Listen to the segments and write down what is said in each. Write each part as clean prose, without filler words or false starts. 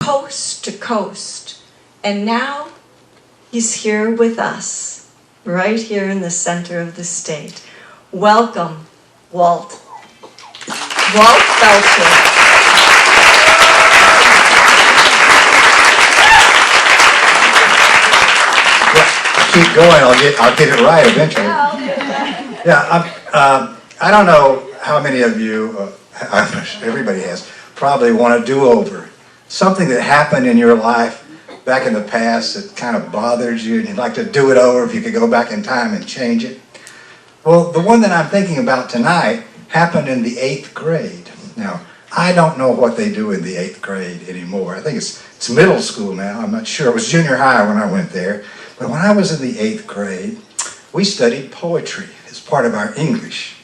coast to coast. And now he's here with us, right here in the center of the state. Welcome, Walt. Walt Belcher. Keep going. I'll get it right eventually. Yeah, I don't know how many of you, everybody has, probably want a do-over. Something that happened in your life back in the past that kind of bothers you, and you'd like to do it over if you could go back in time and change it. Well, the one that I'm thinking about tonight happened in the 8th grade. Now, I don't know what they do in the 8th grade anymore. I think it's middle school now. I'm not sure. It was junior high when I went there. But when I was in the 8th grade, we studied poetry as part of our English.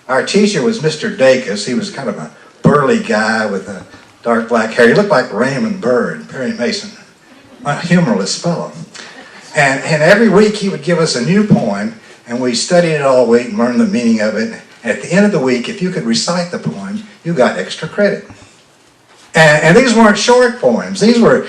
Our teacher was Mr. Dacus. He was kind of a burly guy with a dark black hair. He looked like Raymond Burr, Perry Mason, a humorless fellow. And every week he would give us a new poem, and we studied it all week and learned the meaning of it. And at the end of the week, if you could recite the poem, you got extra credit. And these weren't short poems. These were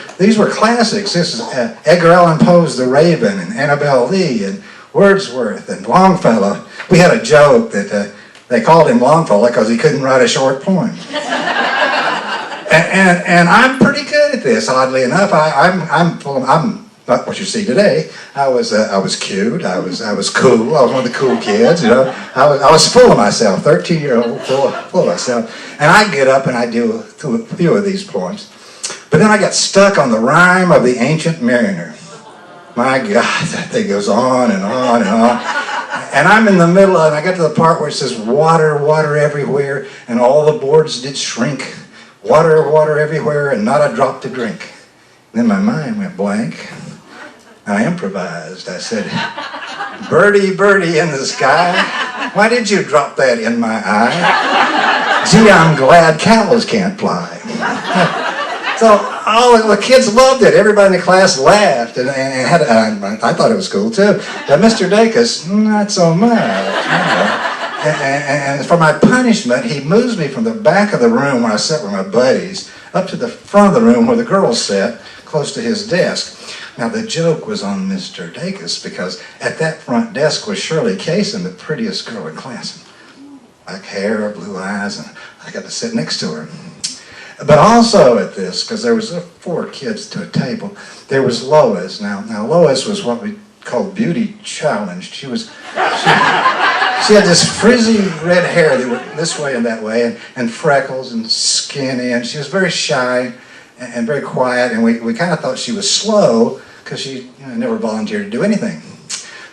classics. This is Edgar Allan Poe's The Raven and Annabel Lee and Wordsworth and Longfellow. We had a joke that they called him Longfellow because he couldn't write a short poem. and I'm pretty good at this. Oddly enough, I'm not what you see today. I was cute. I was cool. I was one of the cool kids. You know, I was full of myself. 13-year-old full of myself. And I get up and I do a few of these poems. But then I got stuck on the rhyme of the Ancient Mariner. My God, that thing goes on and on and on. And I'm in the middle, and I got to the part where it says, water, water everywhere, and all the boards did shrink. Water, water everywhere, and not a drop to drink. And then my mind went blank. I improvised. I said, birdie, birdie in the sky, why did you drop that in my eye? Gee, I'm glad cows can't fly. So all the kids loved it. Everybody in the class laughed, and I thought it was cool too. But Mr. Dacus, not so much. And for my punishment, he moves me from the back of the room where I sat with my buddies up to the front of the room where the girls sat, close to his desk. Now the joke was on Mr. Dacus because at that front desk was Shirley Cason, the prettiest girl in class. Black hair, blue eyes, and I got to sit next to her. But also at this, because there was 4 kids to a table, there was Lois. Now Lois was what we called beauty challenged. She had this frizzy red hair that went this way and that way, and freckles and skinny, and she was very shy and very quiet, and we kind of thought she was slow because she never volunteered to do anything.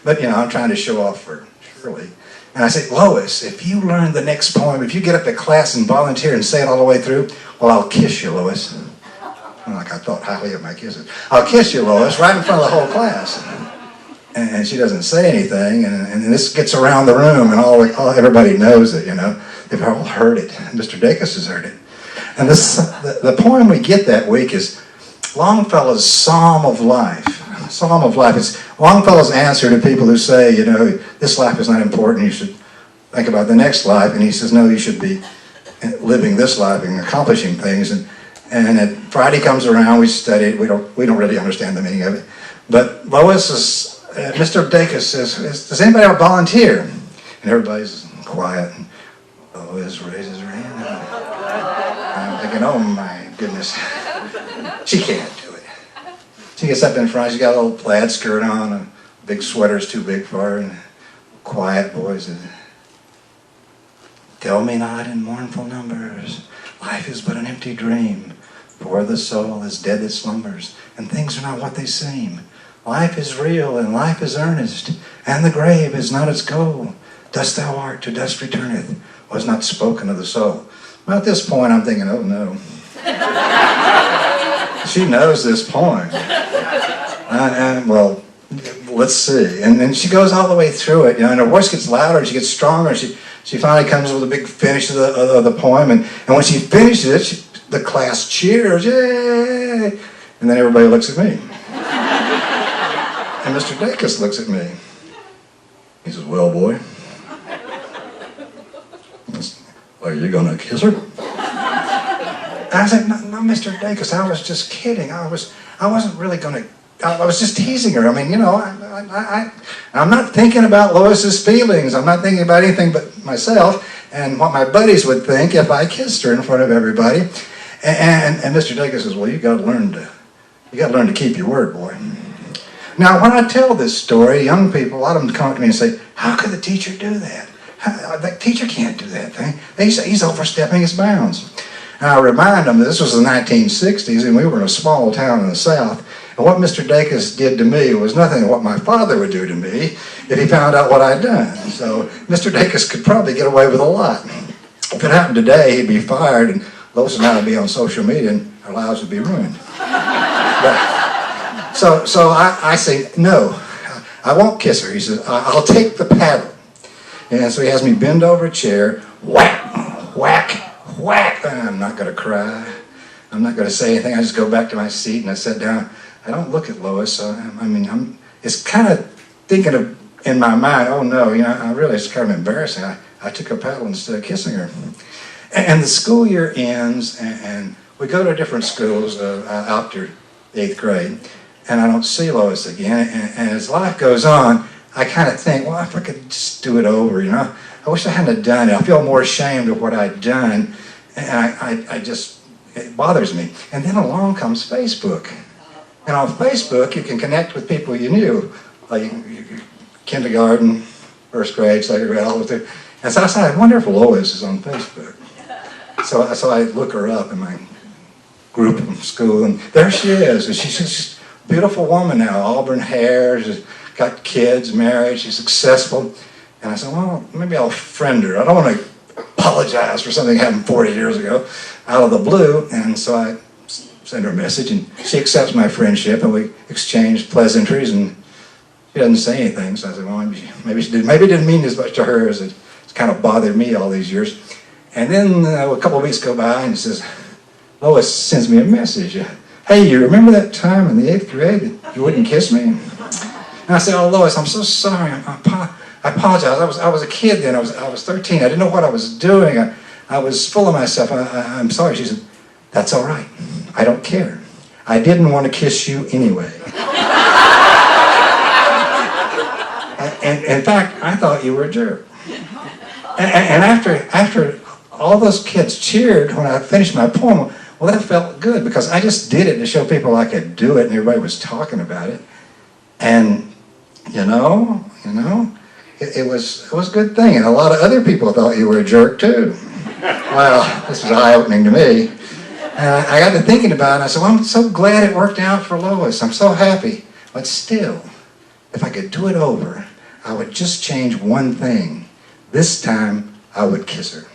But I'm trying to show off for Shirley. And I said, Lois, if you learn the next poem, if you get up to class and volunteer and say it all the way through, well, I'll kiss you, Lois. Like I thought highly of my kisses. I'll kiss you, Lois, right in front of the whole class. And she doesn't say anything, and this gets around the room, and everybody knows it, They've all heard it. Mr. Dacus has heard it. And the poem we get that week is Longfellow's Psalm of Life. Psalm of Life. It's Longfellow's answer to people who say, this life is not important, you should think about the next life. And he says, no, you should be living this life and accomplishing things. And Friday comes around, we study it, we don't really understand the meaning of it. But Mr. Dacus says, does anybody ever volunteer? And everybody's quiet. And Lois raises her hand. I'm thinking, oh my goodness, she can't do it. She gets up in front, she's got a little plaid skirt on, a big sweater's too big for her, and a quiet voice says, tell me not in mournful numbers, life is but an empty dream, for the soul is dead that slumbers, and things are not what they seem. Life is real, and life is earnest, and the grave is not its goal. Dust thou art, to dust returneth, was not spoken of the soul. Well, at this point, I'm thinking, oh no. She knows this poem. Well, let's see. And then she goes all the way through it, and her voice gets louder, and she gets stronger. She finally comes with a big finish of the poem, and when she finishes it, the class cheers, yay! And then everybody looks at me. And Mr. Dacus looks at me. He says, well, boy, are you going to kiss her? And I said, no, Mr. Dacus, I was just kidding. I wasn't really going to, I was just teasing her. I mean, you know, I'm not thinking about Lois's feelings. I'm not thinking about anything but myself and what my buddies would think if I kissed her in front of everybody. And Mr. Dacus says, well, you got to learn to keep your word, boy. Now, when I tell this story, young people, a lot of them come up to me and say, how could the teacher do that? The teacher can't do that thing. He's overstepping his bounds. And I remind them that this was the 1960s, and we were in a small town in the South. And what Mr. Dacus did to me was nothing what my father would do to me if he found out what I'd done. So Mr. Dacus could probably get away with a lot. If it happened today, he'd be fired, and Lois and I would be on social media, and our lives would be ruined. So I say, no, I won't kiss her. He says, I'll take the paddle. And so he has me bend over a chair, whack, whack, whack. And I'm not going to cry. I'm not going to say anything. I just go back to my seat and I sit down. I don't look at Lois. It's kind of thinking of, in my mind, oh no, you know, it's kind of embarrassing. I took a paddle instead of kissing her. And the school year ends, and we go to different schools out to the 8th grade, and I don't see Lois again. And as life goes on, I kind of think, well, if I could just do it over, you know. I wish I hadn't done it. I feel more ashamed of what I'd done, and it bothers me. And then along comes Facebook. And on Facebook, you can connect with people you knew, like kindergarten, first grade, second grade, all the way through. And so I said, I wonder if Lois is on Facebook. So I look her up in my group from school, and there she is. And she's just a beautiful woman now, auburn hair, she's got kids, married, she's successful. And I said, well, maybe I'll friend her. I don't want to apologize for something that happened 40 years ago out of the blue. And so I send her a message, and she accepts my friendship, and we exchange pleasantries, and she doesn't say anything. So I said, well, maybe she did. Maybe it didn't mean as much to her as it's kind of bothered me all these years. And then a couple of weeks go by, and it says, Lois sends me a message. Hey, you remember that time in the 8th grade that you wouldn't kiss me? And I said, oh, Lois, I'm so sorry. I apologize. I was a kid then. I was 13. I didn't know what I was doing. I was full of myself. I'm sorry. She said, that's all right. I don't care. I didn't want to kiss you anyway. And in fact, I thought you were a jerk. And after all those kids cheered when I finished my poem, well, that felt good because I just did it to show people I could do it, and everybody was talking about it. And you know, it was a good thing. And a lot of other people thought you were a jerk too. Well, this was eye-opening to me. And I got to thinking about it, and I said, well, I'm so glad it worked out for Lois. I'm so happy. But still, if I could do it over, I would just change one thing. This time, I would kiss her.